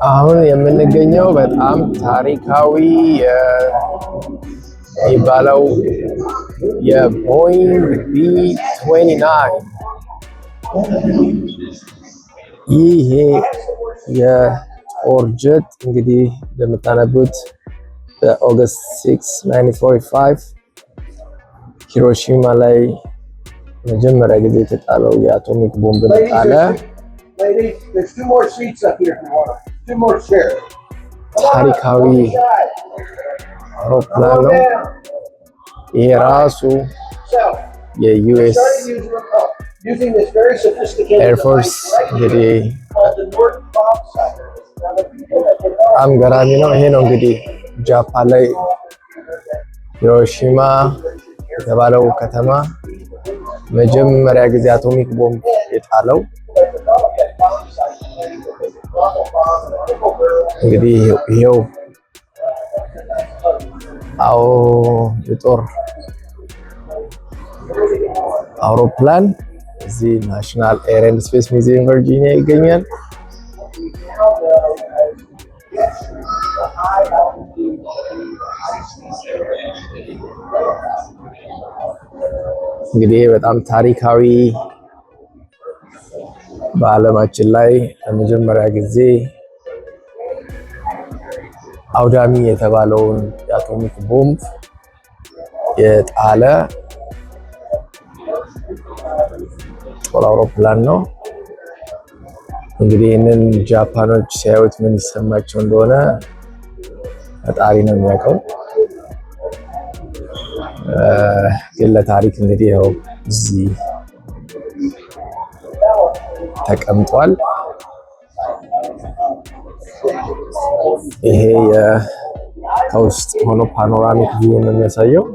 አሁን የምንገኘው በጣም ታሪካዊ የሚባለው የቦይንግ ቢ29 ይሄ የጦር ጀት እንግዲህ እንደምታነቡት በኦገስት 6 1945 ሂሮሺማ ላይ መጀመሪያ ጊዜ የተጣለው የአቶሚክ ቦምብ ጣለ። ታሪካዊ አውሮፕላን ነው። ይሄ ራሱ የዩኤስ ኤርፎርስ እንግዲህ በጣም ገራሚ ነው። ይሄ ነው እንግዲህ ጃፓን ላይ ሂሮሺማ የተባለው ከተማ መጀመሪያ ጊዜ አቶሚክ ቦምብ የጣለው እንግዲህ ይሄው የጦር አውሮፕላን እዚህ ናሽናል ኤር ኤንድ ስፔስ ሚውዚየም ቨርጂኒያ ይገኛል። እንግዲህ በጣም ታሪካዊ በዓለማችን ላይ ለመጀመሪያ ጊዜ አውዳሚ የተባለውን የአቶሚክ ቦምብ የጣለ ጦር አውሮፕላን ነው። እንግዲህ ይህንን ጃፓኖች ሲያዩት ምን ይሰማቸው እንደሆነ ፈጣሪ ነው የሚያውቀው። ግን ለታሪክ እንግዲህ ያው እዚህ ተቀምጧል። ይሄ ከውስጥ ሆኖ ፓኖራሚክ ቪው ነው የሚያሳየው።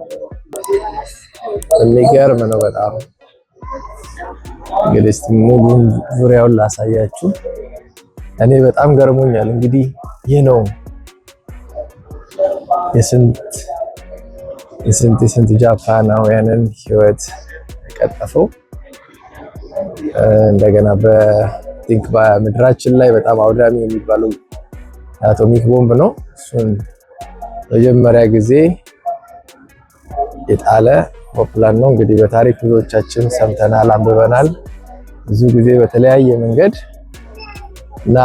የሚገርም ነው በጣም። እንግዲህ እስቲ ሙሉን ዙሪያውን ላሳያችሁ። እኔ በጣም ገርሞኛል። እንግዲህ ይህ ነው የስንት ጃፓናውያንን ህይወት የቀጠፈው። እንደገና በምድራችን ላይ በጣም አውዳሚ የሚባለው የአቶሚክ ቦምብ ነው። እሱን መጀመሪያ ጊዜ የጣለ አውሮፕላን ነው። እንግዲህ በታሪክ ብዙዎቻችን ሰምተናል፣ አንብበናል ብዙ ጊዜ በተለያየ መንገድ እና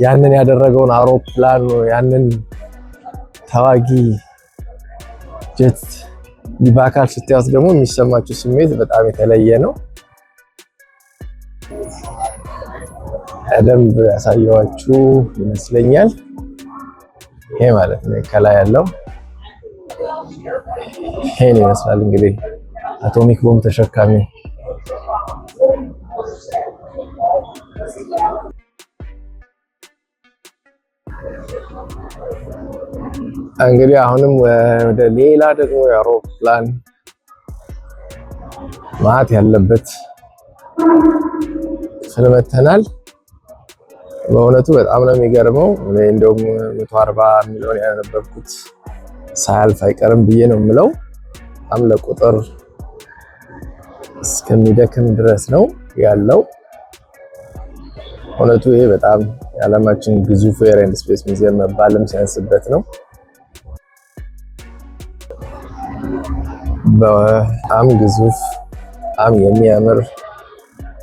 ያንን ያደረገውን አውሮፕላን ያንን ተዋጊ ጀት በአካል ስታዩት ደግሞ የሚሰማችሁ ስሜት በጣም የተለየ ነው። ቀደም ያሳየኋችሁ ይመስለኛል። ይሄ ማለት ነው ከላይ ያለው ይሄን ይመስላል። እንግዲህ አቶሚክ ቦምብ ተሸካሚ እንግዲህ አሁንም ወደ ሌላ ደግሞ የአውሮፕላን ማት ያለበት ስለመተናል። በእውነቱ በጣም ነው የሚገርመው። እኔ እንደውም 140 ሚሊዮን ያነበብኩት ሳያልፍ አይቀርም ብዬ ነው የምለው። በጣም ለቁጥር እስከሚደክም ድረስ ነው ያለው። እውነቱ ይሄ በጣም የዓለማችን ግዙፍ ኤር ኤንድ ስፔስ ሚውዚየም መባልም ሲያንስበት ነው። በጣም ግዙፍ በጣም የሚያምር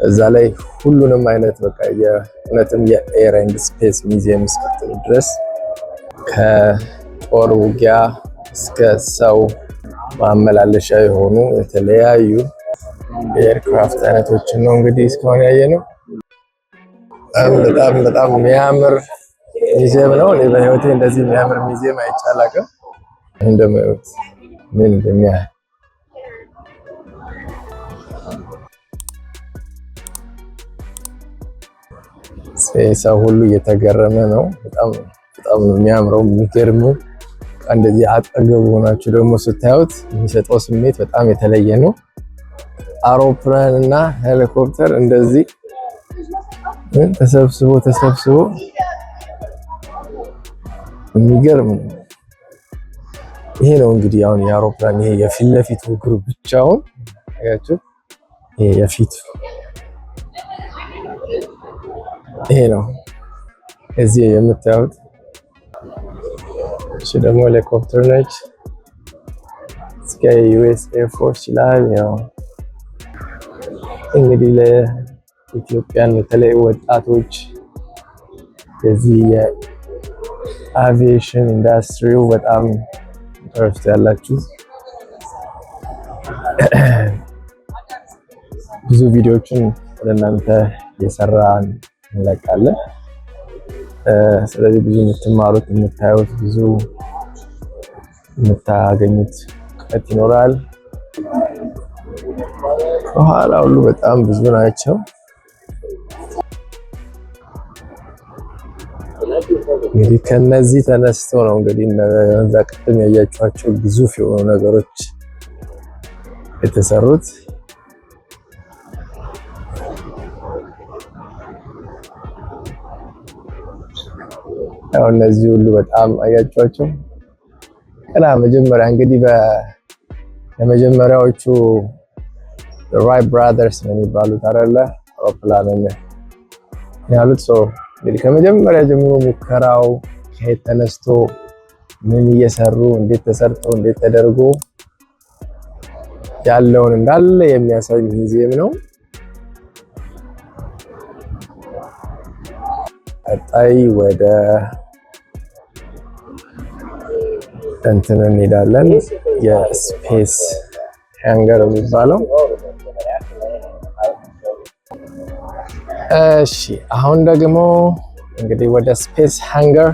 እዛ ላይ ሁሉንም አይነት በቃ የእውነትም የኤር ኤንድ ስፔስ ሚውዚየም እስክትሉ ድረስ ከጦር ውጊያ እስከ ሰው ማመላለሻ የሆኑ የተለያዩ የኤርክራፍት አይነቶችን ነው እንግዲህ እስካሁን ያየነው። በጣም የሚያምር ሚውዚየም ነው። እኔ በህይወቴ እንደዚህ የሚያምር ሚውዚየም አይቼ አላውቅም። እንደምታዩት ምን እንደሚያህል ሰው ሁሉ እየተገረመ ነው። በጣም ነው የሚያምረው የሚገርመው። እንደዚህ አጠገቡ ሆናችሁ ደግሞ ስታዩት የሚሰጠው ስሜት በጣም የተለየ ነው። አውሮፕላን እና ሄሊኮፕተር እንደዚህ ተሰብስቦ የሚገርም ነው። ይሄ ነው እንግዲህ አሁን የአውሮፕላን ይሄ የፊት ለፊቱ እግሩ ብቻውን አያችሁ፣ ይሄ የፊት ይሄ ነው እዚህ የምታዩት። እሺ ደግሞ ሄሊኮፕተር ነች። እስከ ዩኤስ ኤርፎርስ ይላል። ያው እንግዲህ ለኢትዮጵያን በተለይ ወጣቶች የዚህ የአቪዬሽን ኢንዱስትሪው በጣም ኢንተረስት ያላችሁ ብዙ ቪዲዮዎችን ለእናንተ እየሰራን እንለቃለን። ስለዚህ ብዙ የምትማሩት የምታዩት ብዙ የምታገኙት እውቀት ይኖራል። ከኋላ ሁሉ በጣም ብዙ ናቸው። እንግዲህ ከነዚህ ተነስቶ ነው እንግዲህ እነዛ ቅድም ያያችኋቸው ግዙፍ የሆኑ ነገሮች የተሰሩት። ያው እነዚህ ሁሉ በጣም አያችኋቸው። ገና መጀመሪያ እንግዲህ የመጀመሪያዎቹ ራይት ብራዘርስ ነው የሚባሉት አይደለ? አውሮፕላንን ያሉት ሰው እንግዲህ ከመጀመሪያ ጀምሮ ሙከራው ከየት ተነስቶ ምን እየሰሩ እንዴት ተሰርቶ እንዴት ተደርጎ ያለውን እንዳለ የሚያሳይ ሙዚየም ነው። ቀጣይ ወደ እንትን እንሄዳለን። የስፔስ ሃንገር የሚባለው እሺ። አሁን ደግሞ እንግዲህ ወደ ስፔስ ሃንገር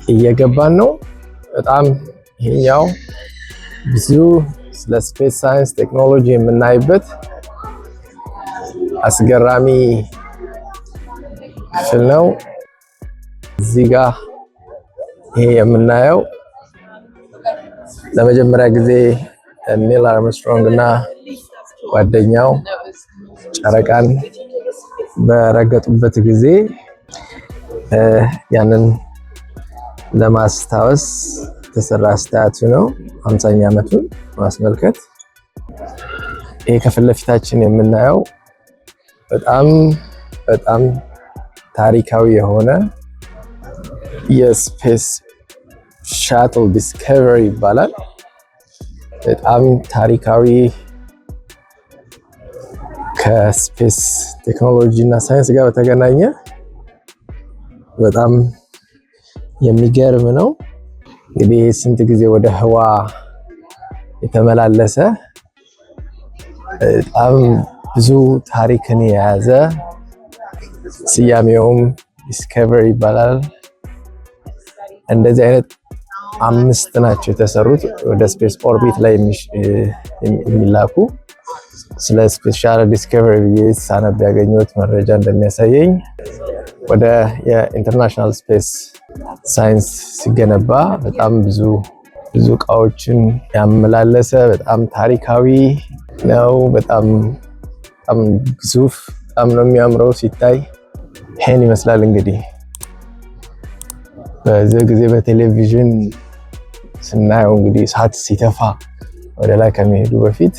እየገባን ነው። በጣም ይሄኛው ብዙ ስለ ስፔስ ሳይንስ ቴክኖሎጂ የምናይበት አስገራሚ ክፍል ነው። እዚህ ጋር ይሄ የምናየው ለመጀመሪያ ጊዜ ኒል አርምስትሮንግ እና ጓደኛው ጨረቃን በረገጡበት ጊዜ ያንን ለማስታወስ የተሰራ ስታቱ ነው። 50ኛ ዓመቱን ማስመልከት። ይሄ ከፊት ለፊታችን የምናየው በጣም ታሪካዊ የሆነ የስፔስ ሻትል ዲስከቨሪ ይባላል። በጣም ታሪካዊ ከስፔስ ቴክኖሎጂ እና ሳይንስ ጋር በተገናኘ በጣም የሚገርም ነው። እንግዲህ ስንት ጊዜ ወደ ህዋ የተመላለሰ በጣም ብዙ ታሪክን የያዘ ስያሜውም ዲስከቨሪ ይባላል። እንደዚህ አይነት 5 ናቸው የተሰሩት ወደ ስፔስ ኦርቢት ላይ የሚላኩ። ስለ ስፔስ ሻትል ዲስከቨሪ ብዬ ሳነብ ያገኘሁት መረጃ እንደሚያሳየኝ ወደ የኢንተርናሽናል ስፔስ ሳይንስ ሲገነባ በጣም ብዙ እቃዎችን ያመላለሰ በጣም ታሪካዊ ነው። በጣም ግዙፍ፣ በጣም ነው የሚያምረው ሲታይ። ይሄን ይመስላል እንግዲህ በዚህ ጊዜ በቴሌቪዥን ስናየው እንግዲህ እሳት ሲተፋ ወደ ላይ ከመሄዱ በፊት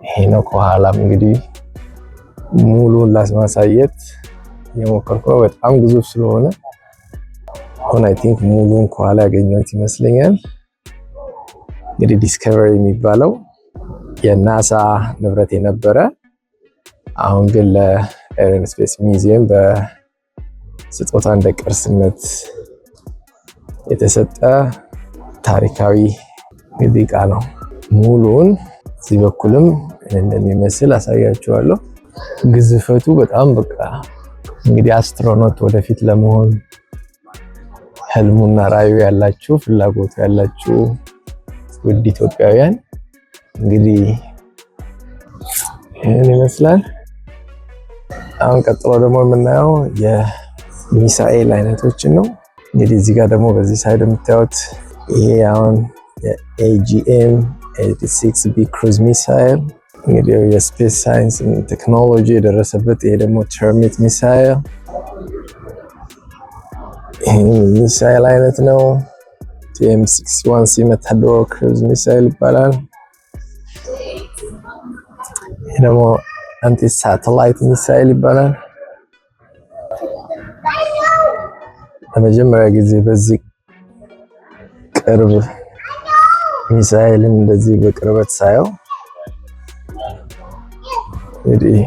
ይሄ ነው። ከኋላም እንግዲህ ሙሉን ለማሳየት የሞከርኩ ነው። በጣም ግዙፍ ስለሆነ አሁን አይ ቲንክ ሙሉን ከኋላ ያገኘሁት ይመስለኛል። እንግዲህ ዲስከቨሪ የሚባለው የናሳ ንብረት የነበረ አሁን ግን ለኤር ኤንድ ስፔስ ሚውዚየም በስጦታ እንደ ቅርስነት የተሰጠ ታሪካዊ እንግዲህ ዕቃ ነው። ሙሉን እዚህ በኩልም እንደሚመስል አሳያችኋለሁ። ግዝፈቱ በጣም በቃ እንግዲህ አስትሮኖት ወደፊት ለመሆን ህልሙና ራዕዩ ያላችሁ ፍላጎቱ ያላችሁ ውድ ኢትዮጵያውያን እንግዲህ ይህን ይመስላል። አሁን ቀጥሎ ደግሞ የምናየው የሚሳኤል አይነቶችን ነው። እንግዲህ እዚህ ጋር ደግሞ በዚህ ሳይድ የምታዩት ይሄ አሁን የኤጂኤም 86B ክሩዝ ሚሳይል እንግዲህ የስፔስ ሳይንስ ቴክኖሎጂ የደረሰበት። ይሄ ደግሞ ተርሚት ሚሳይል ይሄ ሚሳይል አይነት ነው። TM61C Matador ክሩዝ ሚሳይል ይባላል። ይሄ ደግሞ አንቲ ሳተላይት ሚሳይል ይባላል። ለመጀመሪያ ጊዜ በዚህ ቅርብ ሚሳኤልን እንደዚህ በቅርበት ሳየው እንግዲህ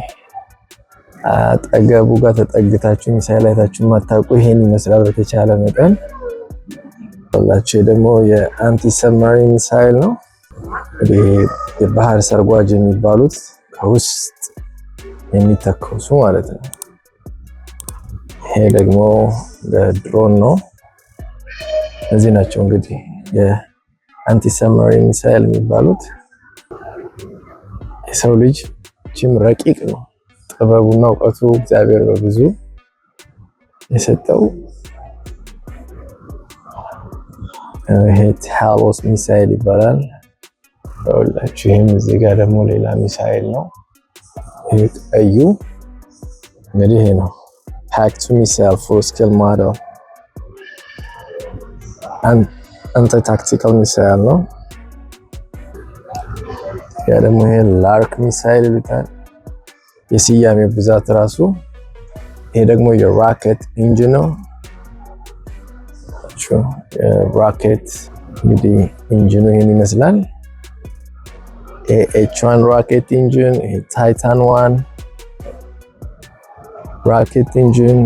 አጠገቡ ጋር ተጠግታችሁ ሚሳኤል አይታችሁ ማታውቁ ይሄን ይመስላል። በተቻለ መጠን ሁላችሁ ደግሞ የአንቲ ሰብማሪን ሚሳኤል ነው። እንግዲህ የባህር ሰርጓጅ የሚባሉት ከውስጥ የሚተኮሱ ማለት ነው። ይሄ ደግሞ ድሮን ነው። እነዚህ ናቸው እንግዲህ የአንቲ ሰብማሪን ሚሳይል የሚባሉት። የሰው ልጅ ጅም ረቂቅ ነው። ጥበቡና እውቀቱ እግዚአብሔር በብዙ የሰጠው። ይሄ ታሎስ ሚሳይል ይባላል። ሁላችሁ ይሄም እዚህ ጋር ደግሞ ሌላ ሚሳይል ነው። ይሄ ቀዩ እንግዲህ ይሄ ነው PAC-2 missile full-scale model anti-tactical missile ነው። ያ ደግሞ ይሄ ላርክ ሚሳይል ይሉታል የስያሜው ብዛት ራሱ። ይሄ ደግሞ የሮኬት ኢንጂን ነው። የሮኬት እንግዲህ ኢንጂኑ ይሄን ይመስላል። H1 rocket engine, Titan 1 rocket engine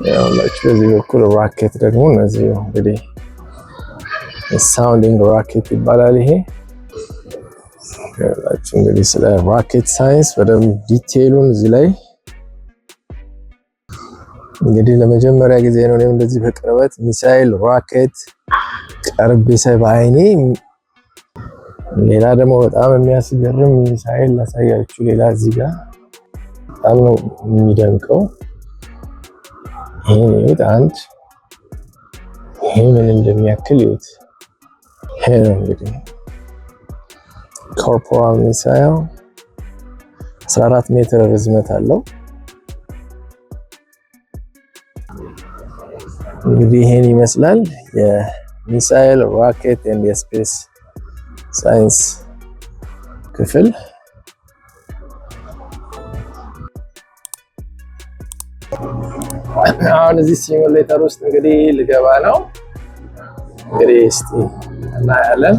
ያው በዚህ በኩል ሮኬት ደግሞ እነዚህ እንግዲህ ሳውንዲንግ ሮኬት ይባላል። ይሄ ያላችሁ እንግዲህ ስለ ሮኬት ሳይንስ በደንብ ዲቴይሉን እዚህ ላይ እንግዲህ ለመጀመሪያ ጊዜ ነው እኔም እንደዚህ በቅርበት ሚሳኤል ሮኬት ቀርቤ ሳይ በዓይኔ። ሌላ ደግሞ በጣም የሚያስገርም ሚሳኤል ላሳያችሁ። ሌላ እዚህ ጋር በጣም ነው የሚደንቀው። ይሄ አንድ ይሄ ምን እንደሚያክል ይሁት። ይሄ ነው እንግዲህ ኮርፖራል ሚሳይል 14 ሜትር ርዝመት አለው። እንግዲህ ይሄን ይመስላል የሚሳይል ሮኬት ኤንድ የስፔስ ሳይንስ ክፍል። አሁን እዚህ ሲሙሌተር ውስጥ እንግዲህ ልገባ ነው። እንግዲህ እስቲ እናያለን።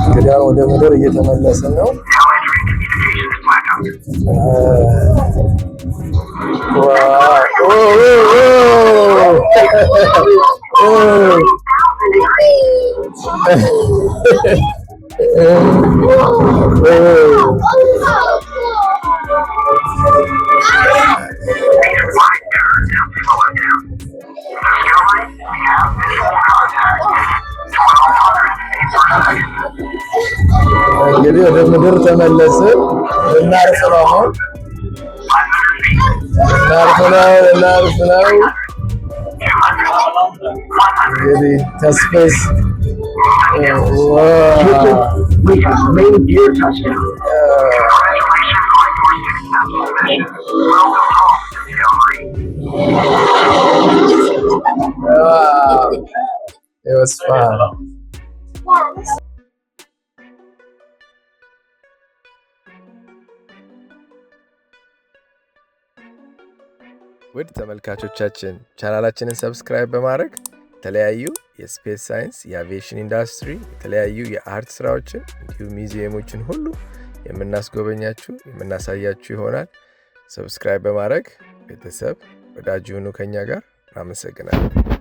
እንግዲህ ወደ ምድር እየተመለስን ነው። እንግዲህ ወደ ምድር ተመለስን። እናርፍ ነው አሁን። እናርፍ ነው እንግዲህ ከስፔስ it was fun. ውድ ተመልካቾቻችን ቻናላችንን ሰብስክራይብ በማድረግ የተለያዩ የስፔስ ሳይንስ፣ የአቪዬሽን ኢንዱስትሪ፣ የተለያዩ የአርት ስራዎችን እንዲሁም ሚዚየሞችን ሁሉ የምናስጎበኛችሁ የምናሳያችሁ ይሆናል። ሰብስክራይብ በማድረግ ቤተሰብ ወዳጅ ሁኑ ከኛ ጋር። አመሰግናለሁ።